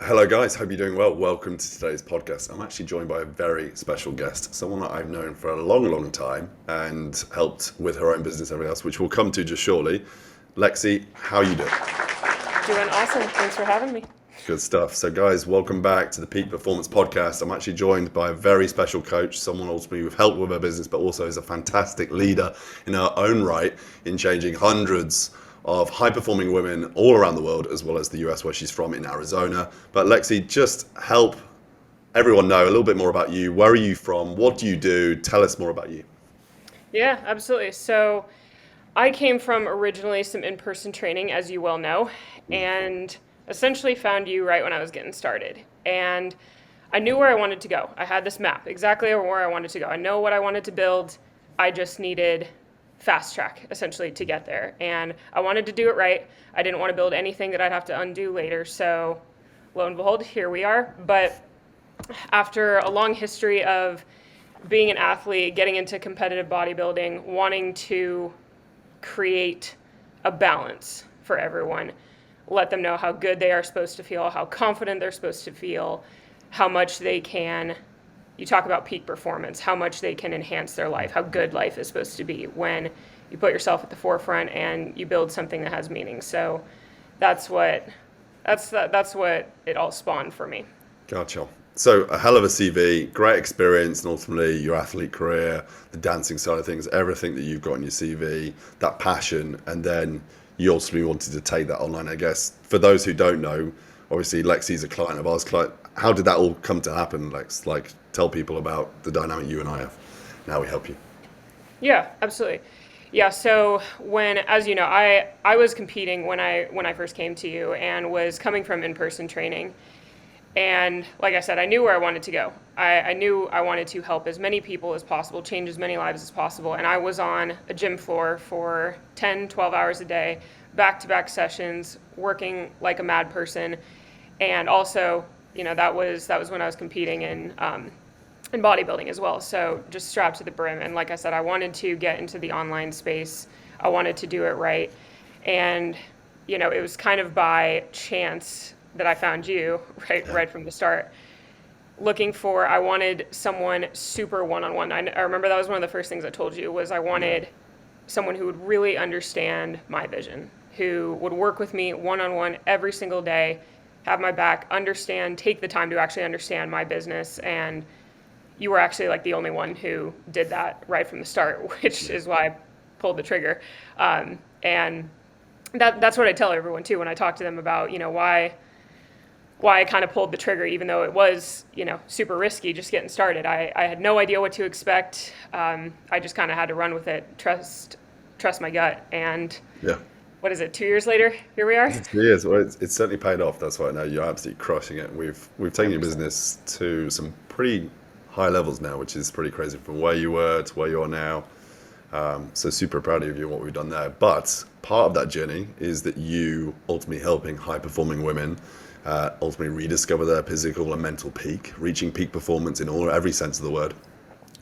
Hello, guys. Hope you're doing well. Welcome to today's podcast. I'm actually joined by a very special guest, someone that I've known for a long, long time and helped with her own business and everything else, which we'll come to just shortly. Lexie, how are you doing? Doing awesome. Thanks for having me. Good stuff. So, guys, welcome back to the Peak Performance Podcast. I'm actually joined by a very special coach, someone ultimately who've helped with her business, but also is a fantastic leader in her own right in changing hundreds of high-performing women all around the world, as well as the US, where she's from in Arizona. But Lexie, just help everyone know a little bit more about you. Where are you from? What do you do? Tell us more about you. Yeah, absolutely. So I came from originally some in-person training, as you well know, and essentially found you right when I was getting started. And I knew where I wanted to go. I had this map, exactly where I wanted to go. I know what I wanted to build. I just needed fast track, essentially, to get there. And I wanted to do it right. I didn't want to build anything that I'd have to undo later. So lo and behold, here we are. But after a long history of being an athlete, getting into competitive bodybuilding, wanting to create a balance for everyone, let them know how good they are supposed to feel, how confident they're supposed to feel, how much they can, you talk about peak performance, how much they can enhance their life, how good life is supposed to be when you put yourself at the forefront and you build something that has meaning. So that's what that's what it all spawned for me. Gotcha. So a hell of a CV, great experience, and ultimately your athlete career, the dancing side of things, everything that you've got in your CV, that passion, and then you ultimately wanted to take that online. I guess for those who don't know, obviously Lexie's a client of ours. How did that all come to happen, Lex? Like, tell people about the dynamic you and I have. Now we help you. Yeah, absolutely. Yeah, so when, as you know, I was competing when I first came to you and was coming from in-person training. And like I said, I knew where I wanted to go. I knew I wanted to help as many people as possible, change as many lives as possible. And I was on a gym floor for 10, 12 hours a day, back-to-back sessions, working like a mad person. And also, that was when I was competing in bodybuilding as well. So just strapped to the brim. And like I said, I wanted to get into the online space. I wanted to do it right. And, it was kind of by chance that I found you Yeah. right from the start. I wanted someone super one-on-one. I remember that was one of the first things I told you was I wanted someone who would really understand my vision, who would work with me one-on-one every single day, have my back, take the time to actually understand my business. And you were actually like the only one who did that right from the start, which is why I pulled the trigger. And that's what I tell everyone too when I talk to them about, why I kind of pulled the trigger, even though it was, super risky just getting started. I had no idea what to expect. I just kind of had to run with it, trust my gut. And Yeah. what is it, 2 years later? Here we are. It is. Well, it's certainly paid off. That's why I know you're absolutely crushing it. We've taken your 100%. business to some pretty high levels now, which is pretty crazy from where you were to where you are now. So super proud of you and what we've done there. But part of that journey is that you ultimately helping high performing women ultimately rediscover their physical and mental peak, reaching peak performance in every sense of the word.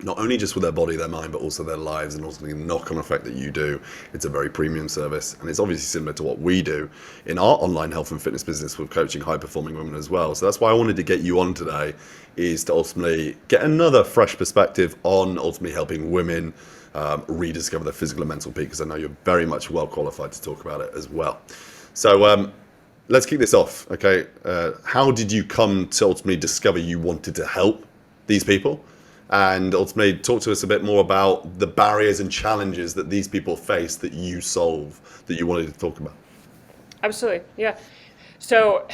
Not only just with their body, their mind, but also their lives and ultimately the knock-on effect that you do. It's a very premium service, and it's obviously similar to what we do in our online health and fitness business with coaching high-performing women as well. So that's why I wanted to get you on today, is to ultimately get another fresh perspective on ultimately helping women rediscover their physical and mental peak, because I know you're very much well qualified to talk about it as well. So let's kick this off, okay? How did you come to ultimately discover you wanted to help these people? And ultimately talk to us a bit more about the barriers and challenges that these people face that you solve, that you wanted to talk about. Absolutely. Yeah. So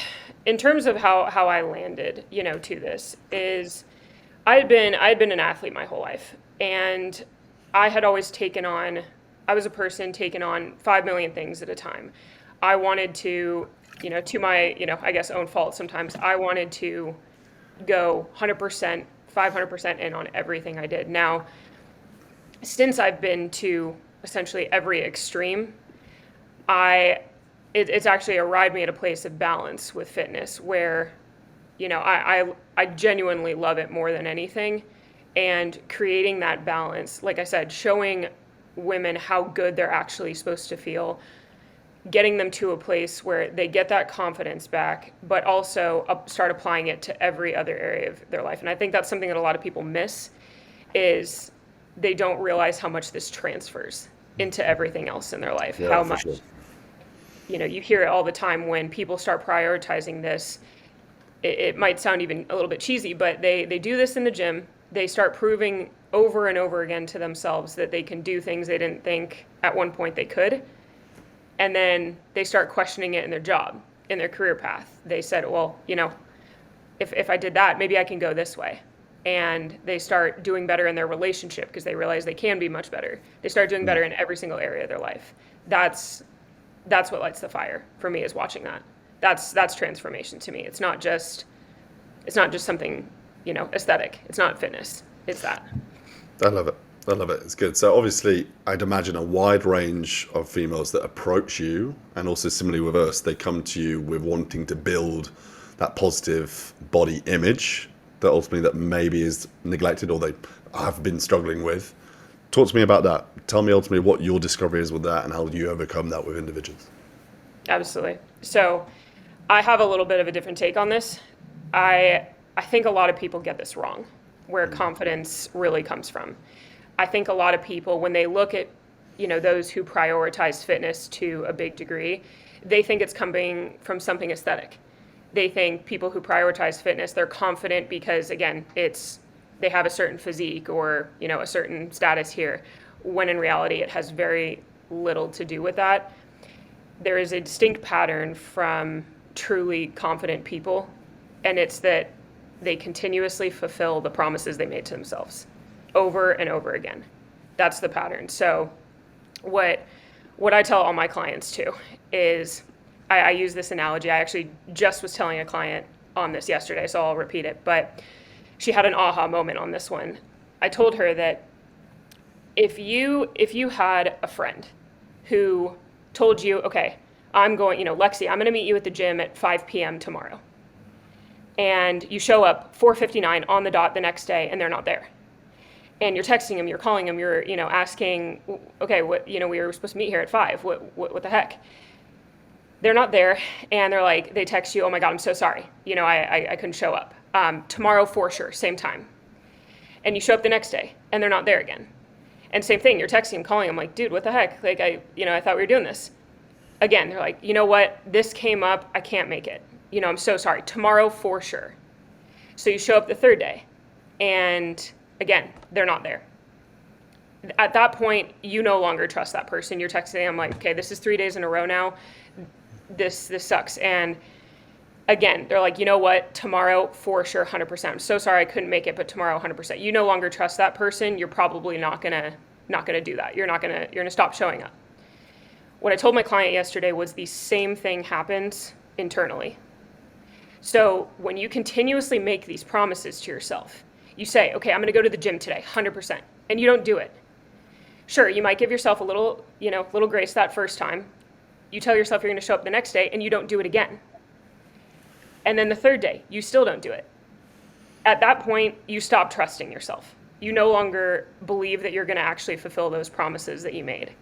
in terms of how I landed, to this is I had been an athlete my whole life. And I had always I was a person taking on 5 million things at a time. I wanted to, to my, I guess own fault sometimes, I wanted to go 100%, 500% in on everything I did. Now, since I've been to essentially every extreme, I it's actually arrived me at a place of balance with fitness where, I genuinely love it more than anything. And creating that balance, like I said, showing women how good they're actually supposed to feel, getting them to a place where they get that confidence back, but also start applying it to every other area of their life. And I think that's something that a lot of people miss, is they don't realize how much this transfers into everything else in their life. Yeah, How for much, sure. you hear it all the time when people start prioritizing this. It might sound even a little bit cheesy, but they do this in the gym. They start proving over and over again to themselves that they can do things they didn't think at one point they could. And then they start questioning it in their job, in their career path. They said, well, if I did that, maybe I can go this way. And they start doing better in their relationship because they realize they can be much better. They start doing better in every single area of their life. That's what lights the fire for me, is watching that. That's transformation to me. It's not just something, aesthetic. It's not fitness. It's that. I love it. I love it. It's good. So obviously, I'd imagine a wide range of females that approach you, and also similarly with us, they come to you with wanting to build that positive body image that ultimately that maybe is neglected or they have been struggling with. Talk to me about that. Tell me ultimately what your discovery is with that and how you overcome that with individuals. Absolutely. So I have a little bit of a different take on this. I think a lot of people get this wrong, where confidence really comes from. I think a lot of people, when they look at, those who prioritize fitness to a big degree, they think it's coming from something aesthetic. They think people who prioritize fitness, they're confident because, again, they have a certain physique or, a certain status here, when in reality it has very little to do with that. There is a distinct pattern from truly confident people, and it's that they continuously fulfill the promises they made to themselves over and over again. That's the pattern. So what I tell all my clients too is, I use this analogy. I actually just was telling a client on this yesterday, so I'll repeat it, but she had an aha moment on this one. I told her that if you had a friend who told you, okay, I'm going, Lexie, I'm going to meet you at the gym at 5 p.m. tomorrow. And you show up 4:59 on the dot the next day and they're not there. And you're texting them, you're calling them, you're, asking, okay, what, we were supposed to meet here at 5. What the heck? They're not there. And they're like, they text you, oh my God, I'm so sorry. I couldn't show up. Tomorrow for sure, same time. And you show up the next day and they're not there again. And same thing, you're texting them, calling them, like, dude, what the heck? Like, I thought we were doing this. Again, they're like, you know what? This came up, I can't make it. I'm so sorry. Tomorrow for sure. So you show up the third day and again, they're not there. At that point, you no longer trust that person. You're texting them like, okay, this is 3 days in a row now. This sucks. And again, they're like, you know what? Tomorrow for sure, 100%. I'm so sorry I couldn't make it, but tomorrow 100%. You no longer trust that person. You're probably not gonna do that. You're gonna stop showing up. What I told my client yesterday was the same thing happens internally. So when you continuously make these promises to yourself, you say, okay, I'm going to go to the gym today, 100%, and you don't do it. Sure, you might give yourself a little grace that first time. You tell yourself you're going to show up the next day, and you don't do it again. And then the third day, you still don't do it. At that point, you stop trusting yourself. You no longer believe that you're going to actually fulfill those promises that you made.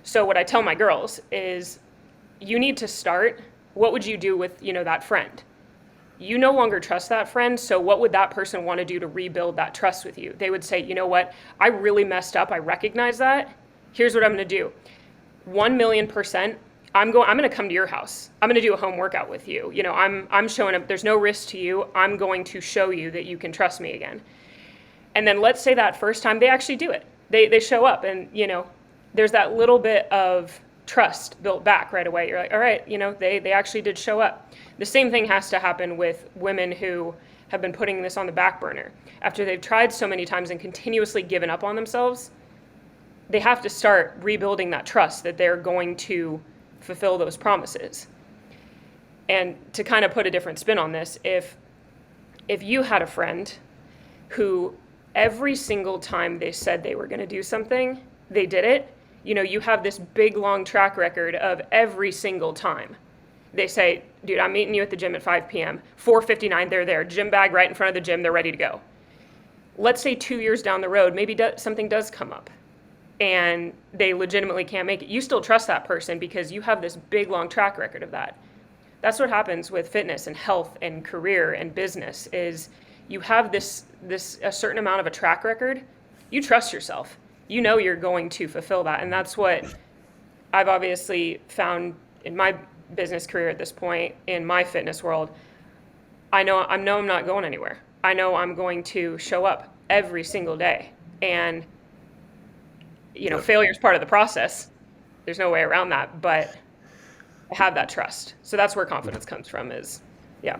So what I tell my girls is, you need to start. What would you do with, that friend? You no longer trust that friend, so what would that person want to do to rebuild that trust with you? They would say, you know what, I really messed up, I recognize that. Here's what I'm going to do. 1,000,000%, I'm going to come to your house. I'm going to do a home workout with you. I'm showing up, there's no risk to you. I'm going to show you that you can trust me again. And then let's say that first time they actually do it. They show up and, there's that little bit of trust built back right away. You're like, all right, they actually did show up. The same thing has to happen with women who have been putting this on the back burner. After they've tried so many times and continuously given up on themselves, they have to start rebuilding that trust that they're going to fulfill those promises. And to kind of put a different spin on this, if you had a friend who every single time they said they were going to do something, they did it, you have this big, long track record of every single time. They say, dude, I'm meeting you at the gym at 5 p.m. 4:59, they're there. Gym bag right in front of the gym, they're ready to go. Let's say 2 years down the road, maybe something does come up. and they legitimately can't make it, you still trust that person because you have this big long track record of that. That's what happens with fitness and health and career and business is you have this a certain amount of a track record. You trust yourself. You know you're going to fulfill that. And that's what I've obviously found in my business career at this point in my fitness world. I know I'm not going anywhere. I know I'm going to show up every single day. And Yeah. failure is part of the process. There's no way around that, but I have that trust. So that's where confidence comes from is, yeah.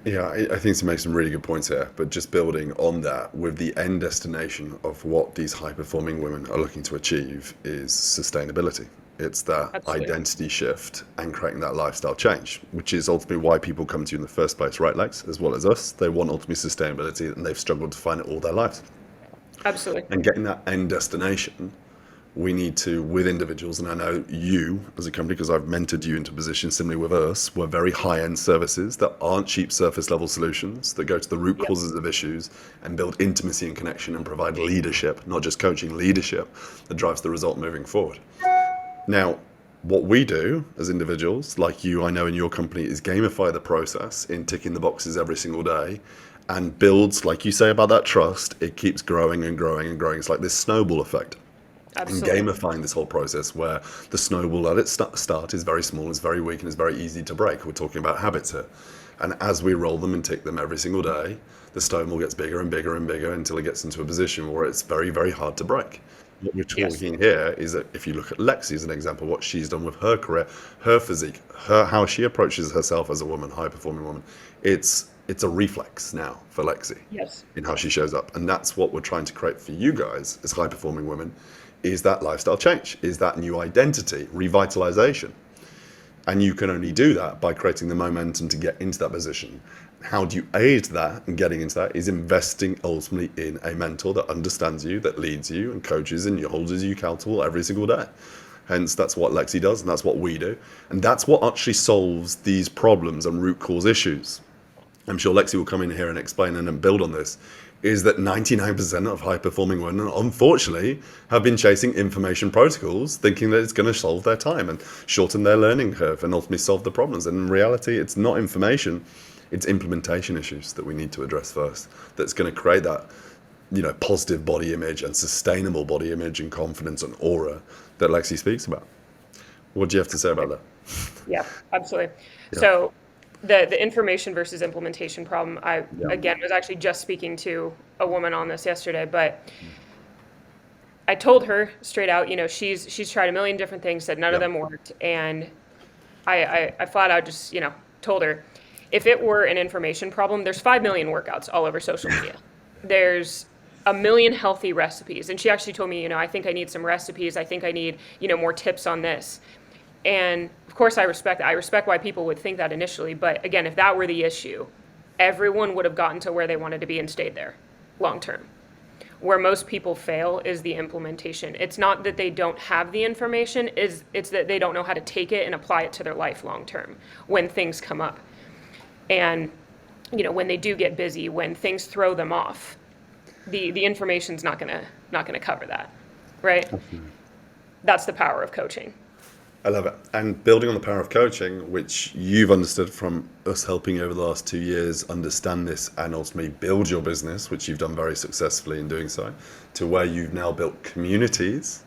Yeah, I think you make some really good points here, but just building on that with the end destination of what these high performing women are looking to achieve is sustainability. It's that Absolutely. identity shift and creating that lifestyle change, which is ultimately why people come to you in the first place, right, Lex? As well as us. They want ultimately sustainability and they've struggled to find it all their lives. Absolutely. And getting that end destination, we need to, with individuals, and I know you as a company, because I've mentored you into positions similarly with us, we're very high-end services that aren't cheap surface level solutions that go to the root Yep. causes of issues and build intimacy and connection and provide leadership, not just coaching, leadership that drives the result moving forward. Now, what we do as individuals, like you, I know in your company, is gamify the process in ticking the boxes every single day and builds, like you say about that trust, it keeps growing and growing and growing. It's like this snowball effect and Absolutely. gamifying this whole process where the snowball at its start is very small, is very weak, and is very easy to break. We're talking about habits here. And as we roll them and tick them every single day, the snowball gets bigger and bigger and bigger until it gets into a position where it's very, very hard to break. What we're Yes. talking here is that if you look at Lexie as an example, what she's done with her career, her physique, how she approaches herself as a woman, high performing woman, it's a reflex now for Lexie Yes. in how she shows up. And that's what we're trying to create for you guys as high performing women is that lifestyle change, is that new identity, revitalization. And you can only do that by creating the momentum to get into that position. How do you aid that and getting into that is investing ultimately in a mentor that understands you, that leads you and coaches and holds you accountable every single day. Hence, that's what Lexie does and that's what we do. And that's what actually solves these problems and root cause issues. I'm sure Lexie will come in here and explain and build on this, is that 99% of high performing women, unfortunately, have been chasing information protocols, thinking that it's going to solve their time and shorten their learning curve and ultimately solve the problems. And in reality, it's not information, it's implementation issues that we need to address first. That's going to create that, positive body image and sustainable body image and confidence and aura that Lexie speaks about. What do you have to say about that? Yeah, absolutely. Yeah. So the information versus implementation problem, I Yeah. again was actually just speaking to a woman on this yesterday, but I told her straight out, she's tried a million different things, said none of Yeah. them worked, and I flat out just, told her if it were an information problem, there's 5 million workouts all over social media. There's a million healthy recipes. And she actually told me, I think I need some recipes. I think I need, more tips on this. And of course I respect that. I respect why people would think that initially. But again, if that were the issue, everyone would have gotten to where they wanted to be and stayed there long term. Where most people fail is the implementation. It's not that they don't have the information, it's that they don't know how to take it and apply it to their life long term when things come up. And when they do get busy, when things throw them off, the information's not gonna cover that, right? That's the power of coaching. I love it. And building on the power of coaching, which you've understood from us helping you over the last 2 years understand this and ultimately build your business, which you've done very successfully in doing so, to where you've now built communities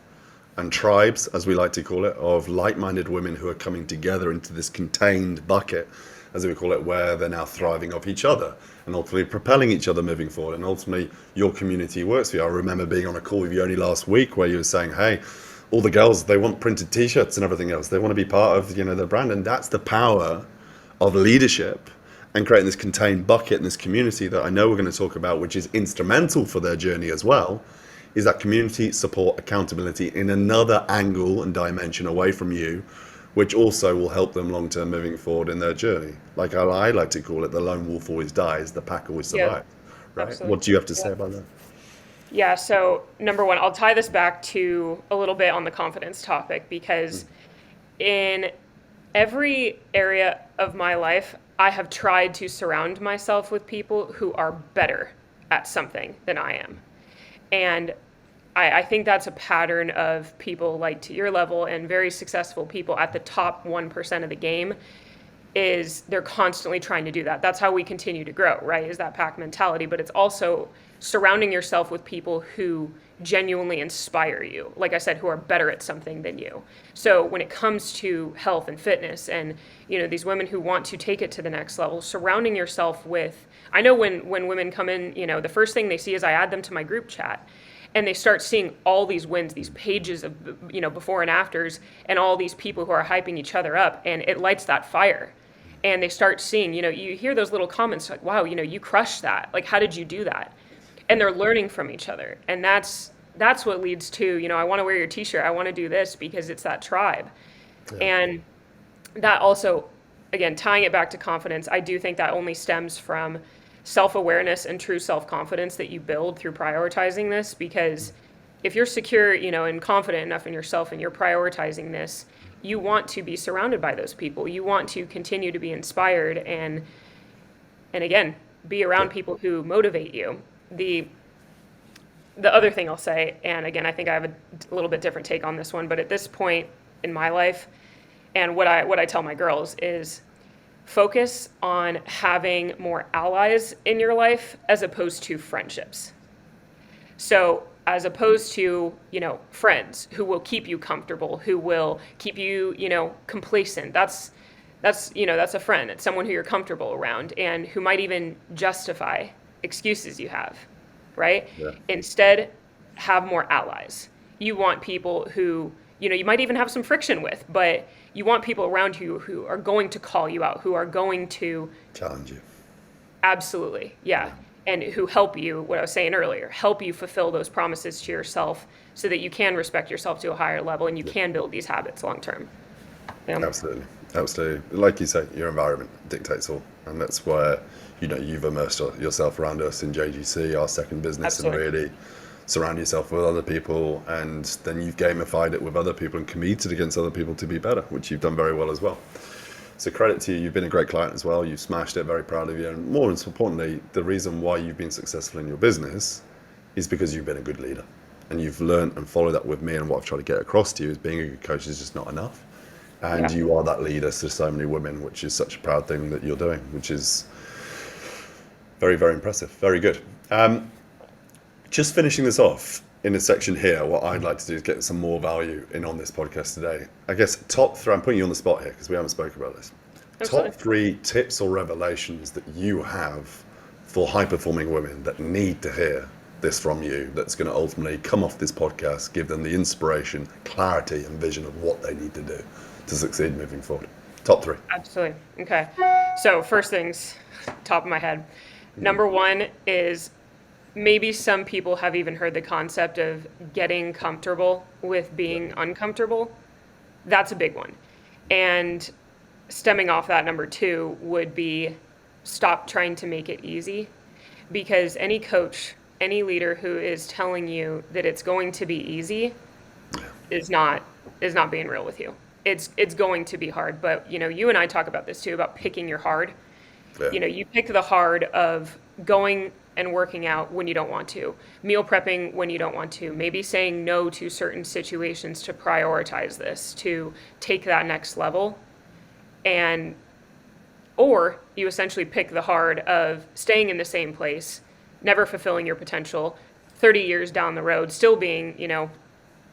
and tribes, as we like to call it, of like-minded women who are coming together into this contained bucket, as we call it, where they're now thriving off each other and ultimately propelling each other moving forward. And ultimately, your community works for you. I remember being on a call with you only last week where you were saying, hey, all the girls, they want printed t-shirts and everything else. They want to be part of, their brand. And that's the power of leadership and creating this contained bucket and this community that I know we're going to talk about, which is instrumental for their journey as well, is that community support accountability in another angle and dimension away from you, which also will help them long-term moving forward in their journey. Like I like to call it, the lone wolf always dies, the pack always Yeah, survives, right? absolutely. What do you have to Yeah. say about that? Yeah, so number one, I'll tie this back to a little bit on the confidence topic because in every area of my life, I have tried to surround myself with people who are better at something than I am. And I think that's a pattern of people like to your level and very successful people at the top 1% of the game is they're constantly trying to do that. That's how we continue to grow, right? Is that pack mentality, but it's also surrounding yourself with people who genuinely inspire you. Like I said, who are better at something than you. So when it comes to health and fitness and, these women who want to take it to the next level, surrounding yourself with, I know when women come in, the first thing they see is I add them to my group chat. And they start seeing all these wins, these pages of, before and afters, and all these people who are hyping each other up, and it lights that fire. And they start seeing, you hear those little comments like, wow, you crushed that. Like, how did you do that? And they're learning from each other. And that's what leads to, I want to wear your t-shirt. I want to do this because it's that tribe. Yeah. And that also, again, tying it back to confidence, I do think that only stems from self-awareness and true self-confidence that you build through prioritizing this. Because if you're secure, and confident enough in yourself and you're prioritizing this, you want to be surrounded by those people. You want to continue to be inspired and again, be around people who motivate you. The other thing I'll say, and again, I think I have a little bit different take on this one, but at this point in my life, and what I tell my girls is focus on having more allies in your life as opposed to friendships. So as opposed to, friends who will keep you comfortable, who will keep you, complacent. That's a friend. It's someone who you're comfortable around and who might even justify excuses you have, right? Yeah. Instead, have more allies. You want people who, you might even have some friction with, but you want people around you who are going to call you out, who are going to challenge you. Absolutely. Yeah. And who help you, what I was saying earlier, help you fulfill those promises to yourself so that you can respect yourself to a higher level and you can build these habits long term. Yeah. Absolutely. Like you say, your environment dictates all. And that's where, you've immersed yourself around us in JGC, our second business, Absolutely. And really surround yourself with other people. And then you've gamified it with other people and competed against other people to be better, which you've done very well as well. So credit to you. You've been a great client as well. You've smashed it. Very proud of you. And more importantly, the reason why you've been successful in your business is because you've been a good leader. And you've learned and followed that with me. And what I've tried to get across to you is being a good coach is just not enough. And you are that leader to so many women, which is such a proud thing that you're doing, which is very, very impressive. Very good. Just finishing this off in a section here, what I'd like to do is get some more value in on this podcast today. I guess top three, I'm putting you on the spot here because we haven't spoken about this. Absolutely. Top 3 tips or revelations that you have for high-performing women that need to hear this from you, that's going to ultimately come off this podcast, give them the inspiration, clarity, and vision of what they need to do to succeed moving forward. Top 3. Absolutely. Okay. So first things, top of my head. Number 1 is maybe some people have even heard the concept of getting comfortable with being uncomfortable. That's a big one. And stemming off that, number 2 would be stop trying to make it easy, because any coach, any leader who is telling you that it's going to be easy is not being real with you. It's going to be hard, but you and I talk about this too, about picking your hard. Yeah. You pick the hard of going and working out when you don't want to, meal prepping when you don't want to, maybe saying no to certain situations to prioritize this, to take that next level. Or you essentially pick the hard of staying in the same place, never fulfilling your potential, 30 years down the road, still being,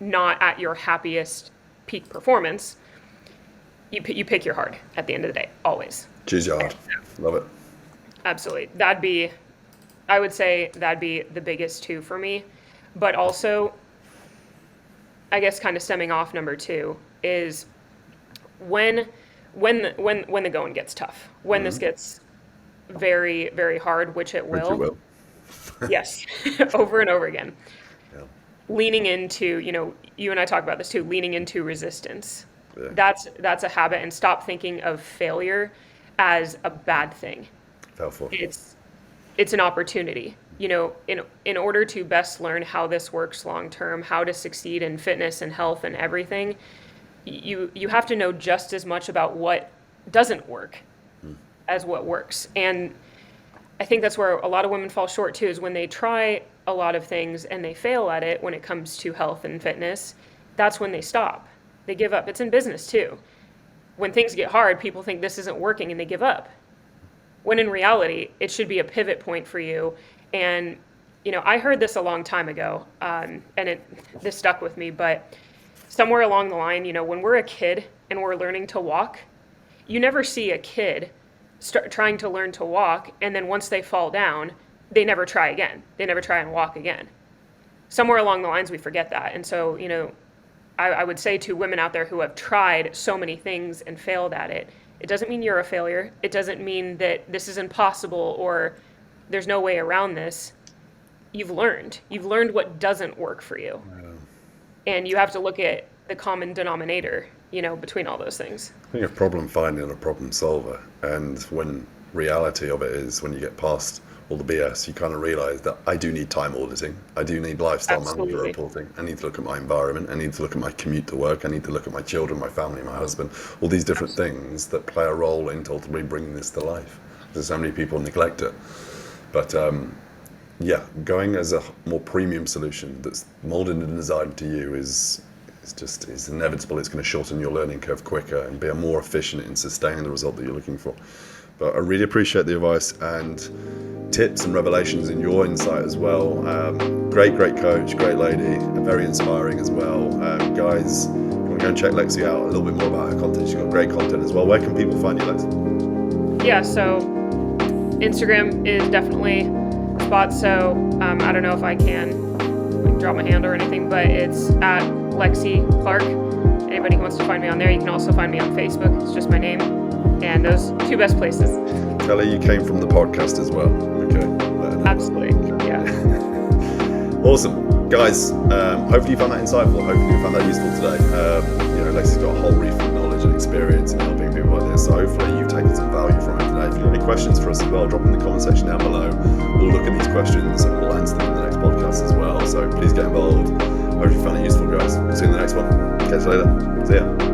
not at your happiest peak performance. You pick your hard at the end of the day, always. Choose your hard. Love it. Absolutely. I would say that'd be the biggest 2 for me. But also, I guess kind of stemming off number 2 is when the going gets tough, when this gets very, very hard, which it will. Which it will. Yes, over and over again. Yeah. Leaning into, you and I talk about this too, leaning into resistance. Yeah. That's a habit, and stop thinking of failure as a bad thing. It's an opportunity. In order to best learn how this works long term, how to succeed in fitness and health and everything, you have to know just as much about what doesn't work as what works. And I think that's where a lot of women fall short too, is when they try a lot of things and they fail at it when it comes to health and fitness, that's when they stop. They give up. It's in business too. When things get hard, people think this isn't working and they give up. When in reality, it should be a pivot point for you. And, I heard this a long time ago, and this stuck with me, but somewhere along the line, when we're a kid and we're learning to walk, you never see a kid trying to learn to walk, and then once they fall down, they never try again. They never try and walk again. Somewhere along the lines, we forget that. And so, I would say to women out there who have tried so many things and failed at it, it doesn't mean you're a failure. It doesn't mean that this is impossible or there's no way around this. You've learned what doesn't work for you. And you have to look at the common denominator, between all those things. I think a problem finding and a problem solver. And when reality of it is, when you get past all the BS, you kind of realize that I do need time auditing. I do need lifestyle manager reporting. I need to look at my environment. I need to look at my commute to work. I need to look at my children, my family, my husband, all these different things that play a role in ultimately bringing this to life. Because so many people neglect it. But going as a more premium solution that's molded and designed to you is inevitable. It's going to shorten your learning curve quicker and be more efficient in sustaining the result that you're looking for. But I really appreciate the advice and tips and revelations in your insight as well. Great coach, great lady, very inspiring as well. Guys, if you want to go and check Lexie out a little bit more about her content, she's got great content as well. Where can people find you, Lexie? Yeah, so Instagram is definitely a spot. So I don't know if I can drop my hand or anything, but it's at Lexie Clarke. Anybody who wants to find me on there, you can also find me on Facebook. It's just my name. And those two best places. Tell her you came from the podcast as well. Okay. Absolutely. Yeah. Awesome. Guys, hopefully you found that insightful. Hopefully you found that useful today. Lexie's got a whole reef of knowledge and experience in helping people like this. So hopefully you've taken some value from it today. If you have any questions for us as well, drop them in the comment section down below. We'll look at these questions and we'll answer them in the next podcast as well. So please get involved. Hope you found it useful, guys. See you in the next one. Catch you later. See ya.